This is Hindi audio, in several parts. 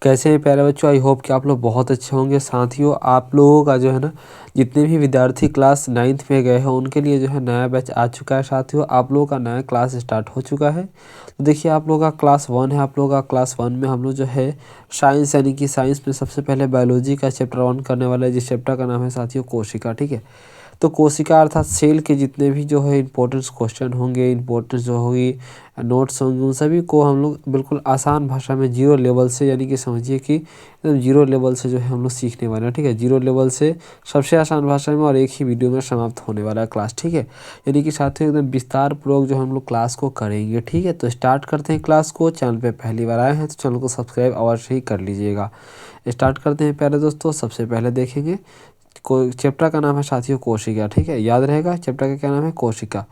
कैसे हैं प्यारे बच्चों। आई होप कि आप लोग बहुत अच्छे होंगे। साथियों, आप लोगों का जो है ना, जितने भी विद्यार्थी क्लास 9th में गए हैं उनके लिए जो है नया बैच आ चुका है। साथियों, आप लोगों का नया क्लास स्टार्ट हो चुका है। तो देखिए, आप लोगों का क्लास 1 है। आप लोगों का क्लास 1 में हम लोग जो है साइंस, यानी कि साइंस में सबसे पहले बायोलॉजी का चैप्टर 1 करने वाला है, जिस चैप्टर का नाम है साथियों कोशिका। ठीक है, तो कोशिका अर्थात सेल के जितने भी जो है इंपॉर्टेंट क्वेश्चन होंगे, इंपॉर्टेंट जो होगी नोट्स होंगे, उन सभी को हम लोग बिल्कुल आसान भाषा में जीरो लेवल से, यानी कि समझिए कि एकदम जीरो लेवल से जो है हम लोग सीखने वाले हैं। ठीक है, जीरो लेवल से सबसे आसान भाषा में और एक ही वीडियो में समाप्त होने वाला है क्लास। ठीक है, यानी कि साथियों एकदम विस्तार पूर्वक जो हम लोग क्लास को करेंगे। ठीक है, तो स्टार्ट करते हैं क्लास को। चैनल पे पहली बार आए हैं तो चैनल को सब्सक्राइब अवश्य ही कर लीजिएगा। स्टार्ट करते हैं प्यारे दोस्तों। सबसे पहले देखेंगे चैप्टर का नाम है साथियों कोशिका। ठीक है, याद रहेगा चैप्टर का क्या नाम है, कोशिका।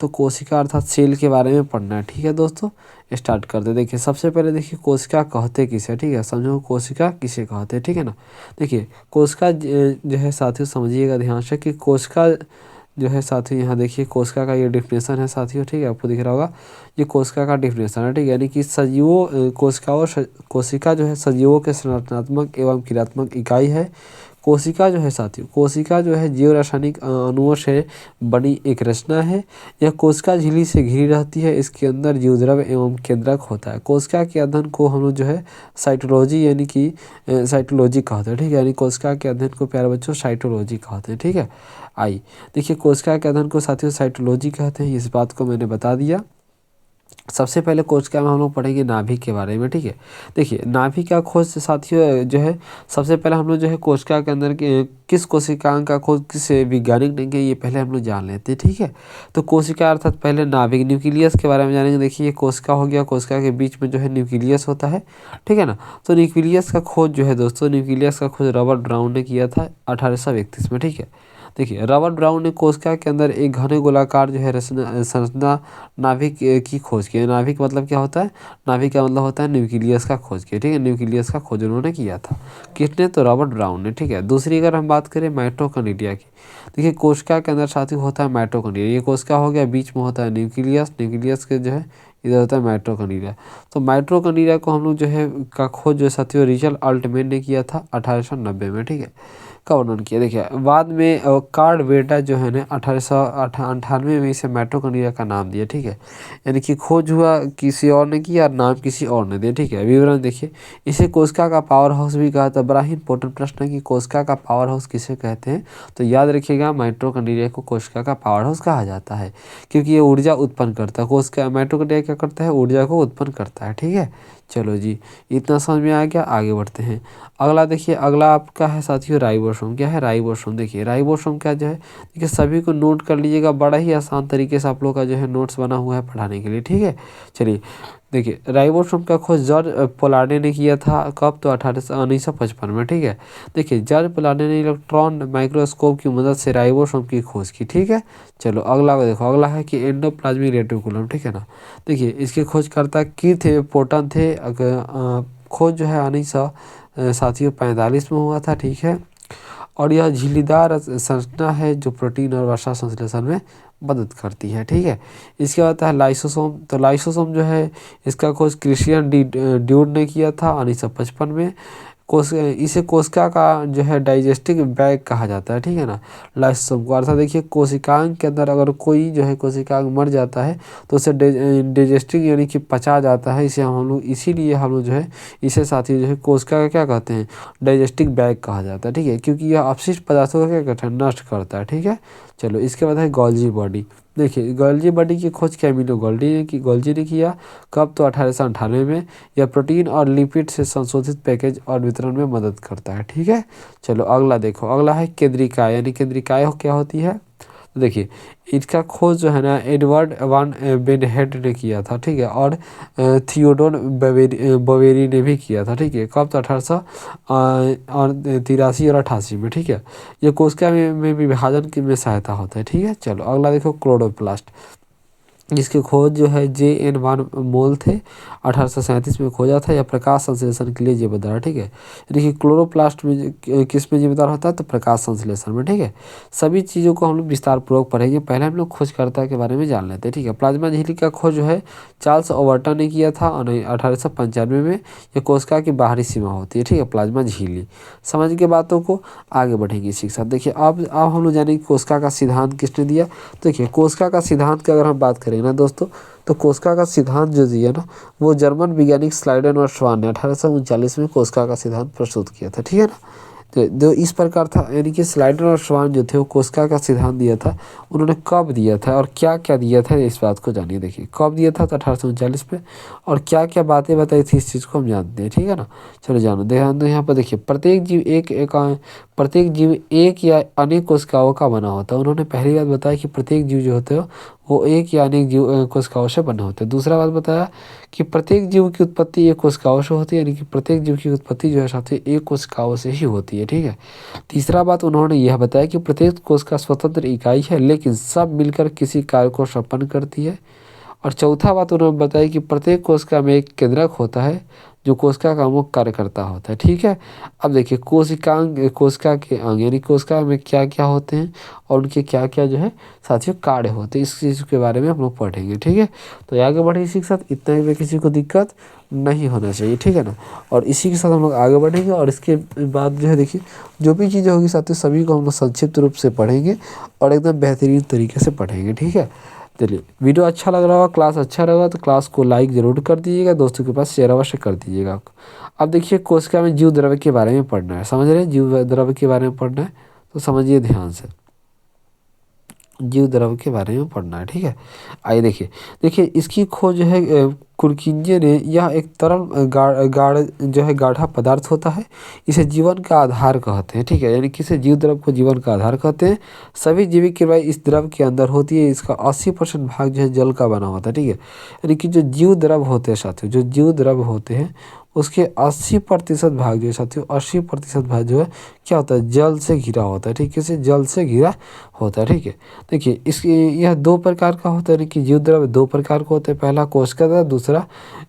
तो कोशिका अर्थात सेल के बारे में पढ़ना है। ठीक है दोस्तों, स्टार्ट करते। देखिए, सबसे पहले देखिए कोशिका कहते किसे। ठीक है, समझो कोशिका किसे कहते हैं। ठीक है ना। देखिए, कोशिका जो है साथियों, समझिएगा ध्यान से कि कोशिका जो है साथियों, यहाँ देखिए कोशिका का ये डिफिनेशन है साथियों। ठीक है, आपको दिख रहा होगा ये कोशिका का डिफिनेशन है। ठीक है, यानी कि सजीवों कोशिका जो है सजीवों के संरचनात्मक एवं क्रियात्मक इकाई है। कोशिका जो है साथियों, कोशिका जो है जीव रासायनिक अणुओं से बनी एक रचना है। यह कोशिका झिल्ली से घिरी रहती है। इसके अंदर जीवद्रव्य एवं केंद्रक होता है। कोशिका के अध्ययन को हम लोग जो है साइटोलॉजी, यानी कि साइटोलॉजी कहते हैं। ठीक है, यानी कोशिका के अध्ययन को प्यारे बच्चों साइटोलॉजी कहते हैं। ठीक है, आई देखिए कोशिका के अध्ययन को साथियों साइटोलॉजी कहते हैं। इस बात को मैंने बता दिया। सबसे पहले कोशिका में हम लोग पढ़ेंगे नाभिक के बारे में। ठीक है, देखिए नाभिक का खोज साथियों जो है सबसे पहले हम लोग जो है कोशिका के अंदर किस कोशिकांग का खोज किस वैज्ञानिक ने किया, ये पहले हम लोग जान लेते हैं। ठीक है, तो कोशिका अर्थात पहले नाभिक न्यूक्लियस के बारे में जानेंगे। देखिए, ये कोशिका हो गया, कोशिका के बीच में जो है न्यूक्लियस होता है। ठीक है ना। तो न्यूक्लियस का खोज जो है दोस्तों, न्यूक्लियस का खोज रॉबर्ट ब्राउन ने किया था 1831 में। ठीक है, देखिए रॉबर्ट ब्राउन ने कोशिका के अंदर एक घने गोलाकार जो है संरचना नाभिक की खोज की। नाभिक मतलब क्या होता है, नाभिक का मतलब होता है न्यूक्लियस का खोज किया। ठीक है, न्यूक्लियस का खोज उन्होंने किया था। किसने, तो रॉबर्ट ब्राउन ने। ठीक है, दूसरी अगर हम बात करें माइटोकॉन्ड्रिया की, देखिए कोशिका के अंदर साथी होता है माइटोकॉन्ड्रिया। ये कोशिका हो गया, बीच में होता है न्यूक्लियस, न्यूक्लियस के जो है इधर होता है माइटोकॉन्ड्रिया। तो माइटोकॉन्ड्रिया को हम लोग जो है का खोज जो साथियों रिचर्ड अल्टमैन ने किया था 1890 में। ठीक है, का वर्णन किया। देखिए, बाद में कार्ल बेटा जो है ना 1898 में इसे माइटोकॉन्ड्रिया का नाम दिया। ठीक है, यानी कि खोज हुआ किसी और ने किया और नाम किसी और ने दिया। ठीक है, विवरण देखिए, इसे कोशिका का पावर हाउस भी कहा था। बड़ा ही इंपॉर्टेंट प्रश्न है कि कोशिका का पावर हाउस किसे कहते हैं, तो याद रखिएगा माइटोकॉन्ड्रिया को कोशिका का पावर हाउस कहा जाता है, क्योंकि ये ऊर्जा उत्पन्न करता है। कोशिका माइटोकॉन्ड्रिया क्या करता है, ऊर्जा को उत्पन्न करता है। ठीक है, चलो जी, इतना समझ में आ गया। आगे बढ़ते हैं। अगला देखिए, अगला आपका है साथियों राइबोसोम। क्या है, राइबोसोम। देखिए राइबोसोम क्या जो है, देखिए सभी को नोट कर लीजिएगा। बड़ा ही आसान तरीके से आप लोग का जो है नोट्स बना हुआ है पढ़ाने के लिए। ठीक है, चलिए देखिए, राइबोसोम का खोज जॉर्ज पोलार्डे ने किया था। कब, तो 1955 में। ठीक है, देखिए जॉर्ज पोलार्डे ने इलेक्ट्रॉन माइक्रोस्कोप की मदद से राइबोसोम की खोज की। ठीक है, चलो अगला को देखो। अगला है कि एंडोप्लाज्मिक रेटिकुलम। ठीक है ना। देखिए, इसके खोजकर्ता की थे, पोर्टन थे। खोज जो है 1900 साथियों 45 में हुआ था। ठीक है, और यह झिल्लीदार संरचना है जो प्रोटीन और वसा संश्लेषण में मदद करती है। ठीक है, इसके बाद है लाइसोसोम। तो लाइसोसोम जो है इसका खोज क्रिश्चियन ड्यूड ने किया था 1955 में। इसे कोशिका का जो है डाइजेस्टिव बैग कहा जाता है। ठीक है ना, लाइसोसोम को। अर्थात देखिए, कोशिकांग के अंदर अगर कोई जो है कोशिकांग मर जाता है तो उसे डाइजेस्टिव यानी कि पचा जाता है। इसे हम लोग इसीलिए हम लोग जो है इसे साथी जो है कोशिका का क्या कहते हैं, डाइजेस्टिव बैग कहा जाता है। ठीक है, क्योंकि यह अपशिष्ट पदार्थों का क्या करता है, नष्ट करता है। ठीक है, चलो इसके बाद है गोल्जी बॉडी। देखिए, गोल्जी बॉडी की खोज कैमिलो गोल्जी ने किया। कब, तो 1898 में। यह प्रोटीन और लिपिड से संशोधित पैकेज और वितरण में मदद करता है। ठीक है, चलो अगला देखो। अगला है केंद्रिकाय, यानी केंद्रिकाय क्या होती है, तो देखिए इसका खोज जो है ना एडवर्ड वान बेनहेट ने किया था। ठीक है, और थियोडोर बवेरी ने भी किया था। ठीक है, कब, तो 1883 और 88 में। ठीक है, ये कोशिका में विभाजन में सहायता होता है। ठीक है, चलो अगला देखो क्लोरोप्लास्ट। जिसकी खोज जो है J.N. वान मोल थे 1837 में खोजा था। यह प्रकाश संश्लेषण के लिए जिम्मेदार है, ठीक है। यानी कि क्लोरोप्लास्ट में किस में जिम्मेदार होता है, तो प्रकाश संश्लेषण में, ठीक है। सभी चीज़ों को हम लोग विस्तार पूर्वक पढ़ेंगे। पहले हम लोग खोजकर्ता के बारे में जान लेते हैं, ठीक है। प्लाज्मा झिल्ली का खोज जो है चार्ल्स ओवर्टन ने किया था और 1895 में। यह कोशिका की बाहरी सीमा होती है, ठीक है, प्लाज्मा झिल्ली। समझ के बातों को आगे बढ़ेंगे इसी के साथ। देखिए अब हम लोग जानेंगे कोशिका का सिद्धांत किसने दिया। देखिए कोशिका का सिद्धांत की अगर हम बात करें ना दोस्तों, तो कोशिका का सिद्धांत जो दिया ना, वो जर्मन वैज्ञानिक स्लाइडन और श्वान ने 1839 में कोशिका का सिद्धांत प्रस्तुत किया था, ठीक है ना। तो जो इस प्रकार था, यानी कि स्लाइडन और श्वान जो थे वो कोशिका का सिद्धांत दिया था। उन्होंने कब दिया था और क्या क्या दिया था, इस बात को जानिए। देखिए कब दिया था, तो 1839 में, और क्या क्या बातें बताई थी इस चीज़ को हम जानते हैं, ठीक है ना। चलो जानो ध्यान दो यहाँ पर। देखिए प्रत्येक जीव एक या अनेक कोशिकाओं का बना होता है। उन्होंने पहली बात बताया कि प्रत्येक जीव जो होते हैं वो एक या अनेक जीव कोशिकाओं से बने होते हैं। दूसरा बात बताया कि प्रत्येक जीव की उत्पत्ति एक कोशिकाओं से होती है, यानी कि प्रत्येक जीव की उत्पत्ति जो है साथी एक कोशिकाओं से ही होती है, ठीक है। तीसरा बात उन्होंने यह बताया कि प्रत्येक कोशिका स्वतंत्र इकाई है, लेकिन सब मिलकर किसी कार्य को संपन्न करती है। और चौथा बात उन्होंने बताया कि प्रत्येक कोशिका में एक केंद्रक होता है जो कोशिका का मुख्य कार्यकर्ता होता है, ठीक है। अब देखिए कोशिका के अंग, यानी कोशिका में क्या क्या होते हैं और उनके क्या क्या जो है साथियों कार्य होते हैं, इस चीज़ के बारे में हम लोग पढ़ेंगे, ठीक है। तो आगे बढ़े इसी के साथ, इतना में किसी को दिक्कत नहीं होना चाहिए, ठीक है ना। और इसी के साथ हम लोग आगे बढ़ेंगे और इसके बाद जो है देखिए जो भी चीज़ें होगी साथियों सभी को हम लोग संक्षिप्त रूप से पढ़ेंगे और एकदम बेहतरीन तरीके से पढ़ेंगे, ठीक है। चलिए वीडियो अच्छा लग रहा होगा, क्लास अच्छा लगा तो क्लास को लाइक ज़रूर कर दीजिएगा, दोस्तों के पास शेयर अवश्य कर दीजिएगा। अब देखिए कोशिका में जीव द्रव्य के बारे में पढ़ना है, समझ रहे हैं, जीव द्रव्य के बारे में पढ़ना है तो समझिए ध्यान से। जीव द्रव्य के बारे में पढ़ना है, ठीक है। आइए देखिए इसकी खोज जो है कुरकिंजे ने, यह एक तरल गाढ़ जो है गाढ़ा पदार्थ होता है। इसे जीवन का आधार कहते हैं, ठीक है, यानी किसी जीव द्रव्य को जीवन का आधार कहते हैं। सभी जैविक क्रियाएं इस द्रव्य के अंदर होती है। इसका 80% भाग जो है जल का बना होता है, ठीक है। यानी कि जो जीव द्रव्य होते हैं साथियों, जो जीव द्रव्य होते हैं उसके 80% भाग जो है साथियों, 80% भाग जो है क्या होता है, जल से घिरा होता है, ठीक है, से जल से घिरा होता है, ठीक है। देखिए इसकी यह दो प्रकार का होता है, यानी कि जीव द्रव्य दो प्रकार का होता है। पहला कोशिका द्रव्य, दूसरा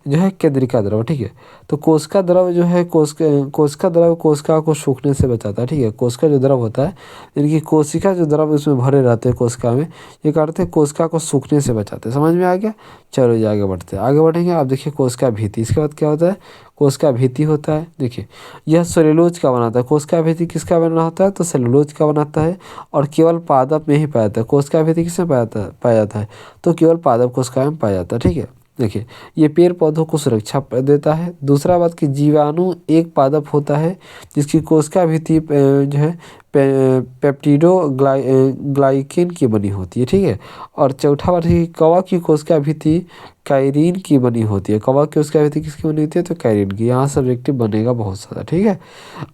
जो है केंद्रिका द्रव्य, ठीक है। तो कोशिका द्रव्य जो है कोशिका द्रव्य कोशिका को सूखने से बचाता है, ठीक है। कोशिका जो द्रव्य होता है, यानी कि कोशिका जो द्रव्य उसमें भरे रहते हैं कोशिका में, ये करते हैं कोशिका को सूखने से बचाते हैं। समझ में आ गया। चलो जी आगे बढ़ते हैं, आगे बढ़ेंगे। आप देखिए कोशिका भित्ति, इसके बाद क्या होता है, कोशिका भित्ति होता है। देखिए यह सेलुलोज का बनाता है। कोशिका भित्ति किसका बना होता है, तो सेलुलोज का बनाता है और केवल पादप में ही पाया जाता है। कोशिका भित्ति किसमें पाया जाता है, तो केवल पादप कोशिका में पाया जाता है, ठीक है। देखिए ये पेड़ पौधों को सुरक्षा देता है। दूसरा बात कि जीवाणु एक पादप होता है जिसकी कोशिका भित्ति जो है पेप्टिडो ग्लाइकेन की बनी होती है, ठीक है। और चौथा बात है कि कवक की कोशिका भित्ति कायरीन की बनी होती है। कवक की कोशिका भित्ति किसकी बनी होती है, तो कायरीन की। यहाँ सब्जेक्टिव बनेगा बहुत सारा, ठीक है।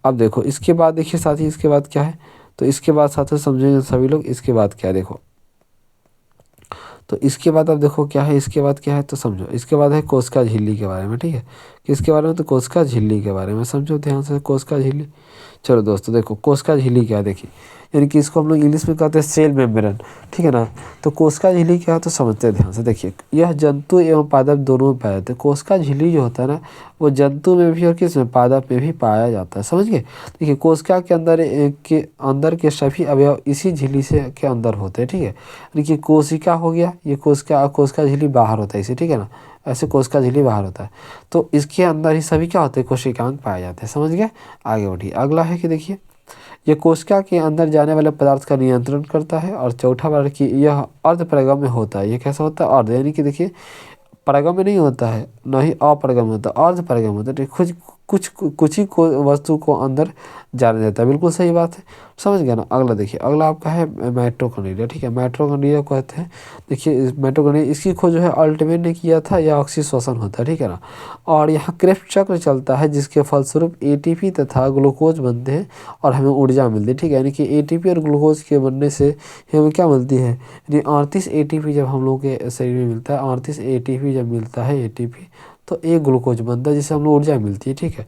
अब देखो इसके बाद देखिए साथी, इसके बाद क्या है, तो इसके बाद साथियों समझेंगे सभी लोग। इसके बाद क्या है देखो, तो इसके बाद अब देखो क्या है, इसके बाद क्या है तो समझो। इसके बाद है कोशिका झिल्ली के बारे में, ठीक है। किसके बारे में, तो कोशिका झिल्ली के बारे में समझो ध्यान से। कोशिका झिल्ली, चलो दोस्तों देखो कोशिका झिल्ली क्या है, देखिए यानी कि इसको हम लोग इंग्लिश में कहते हैं सेल मेम्ब्रेन, ठीक है ना। तो कोशिका झिल्ली क्या है तो समझते हैं ध्यान से। देखिए यह जंतु एवं पादप दोनों में पाया जाता है। कोशिका झिल्ली जो होता है ना, वो जंतु में भी और किसमें, पादप में भी पाया जाता है, समझ गए। देखिए कोशिका के अंदर के सभी अवयव इसी झिल्ली से के अंदर होते हैं, ठीक है। देखिए कोशिका हो गया, ये कोशिका झिल्ली बाहर होता है इसे, ठीक है ना। ऐसे कोशिका झिल्ली बाहर होता है, तो इसके अंदर ही सभी क्या होते हैं, कोशिकांग पाए जाते हैं, समझ गए। आगे बढ़िए, अगला है कि देखिए यह कोशिका के अंदर जाने वाले पदार्थ का नियंत्रण करता है। और चौथा बार कि यह अर्ध परिगम्य होता है। ये कैसा होता है, अर्ध, यानी कि देखिए परगम्य नहीं होता है, न ही अपरगम्य होता है, अर्ध परगम्य होता है। कुछ ही वस्तु को अंदर जाने देता है, बिल्कुल सही बात है, समझ गया ना। अगला देखिए, अगला आपका है माइटोकॉन्ड्रिया, ठीक है। माइटोकॉन्ड्रिया कहते हैं, देखिए माइटोकॉन्ड्रिया इसकी खोज जो है अल्टमेन ने किया था। यह ऑक्सीश्वसन होता है, ठीक है ना। और यहाँ क्रेफ्ट चक्र चलता है जिसके फलस्वरूप एटीपी तथा ग्लूकोज बनते हैं और हमें ऊर्जा मिलती है, ठीक है। यानी कि एटीपी और ग्लूकोज के बनने से हमें क्या मिलती है, यानी 38 एटीपी जब हम लोग के शरीर में मिलता है, 38 एटीपी जब मिलता है एटीपी, तो एक ग्लूकोज बनता है जिससे हम लोग ऊर्जा मिलती है, ठीक है।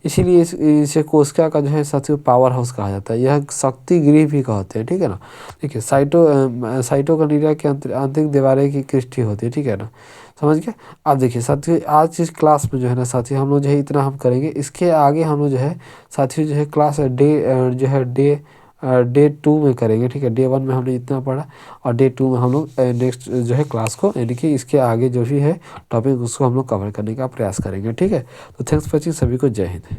इसीलिए इसे कोशिका का जो है साथियों पावर हाउस कहा जाता है, यह शक्ति गृह भी कहते हैं, ठीक है ना। देखिए साइटोकाइनेरिया के आंतरिक दीवारें की क्रिस्टी होती है, ठीक है ना, समझ गए। अब देखिए साथियों आज इस क्लास में जो है ना साथियों हम लोग जो है इतना हम करेंगे, इसके आगे हम लोग जो है साथियों जो है क्लास डे 2 में करेंगे, ठीक है। डे 1 में हमने इतना पढ़ा और डे 2 में हम लोग नेक्स्ट जो है क्लास को यानी कि इसके आगे जो भी है टॉपिक उसको हम लोग कवर करने का प्रयास करेंगे, ठीक है। तो थैंक्स फॉर वॉचिंग, सभी को जय हिंद।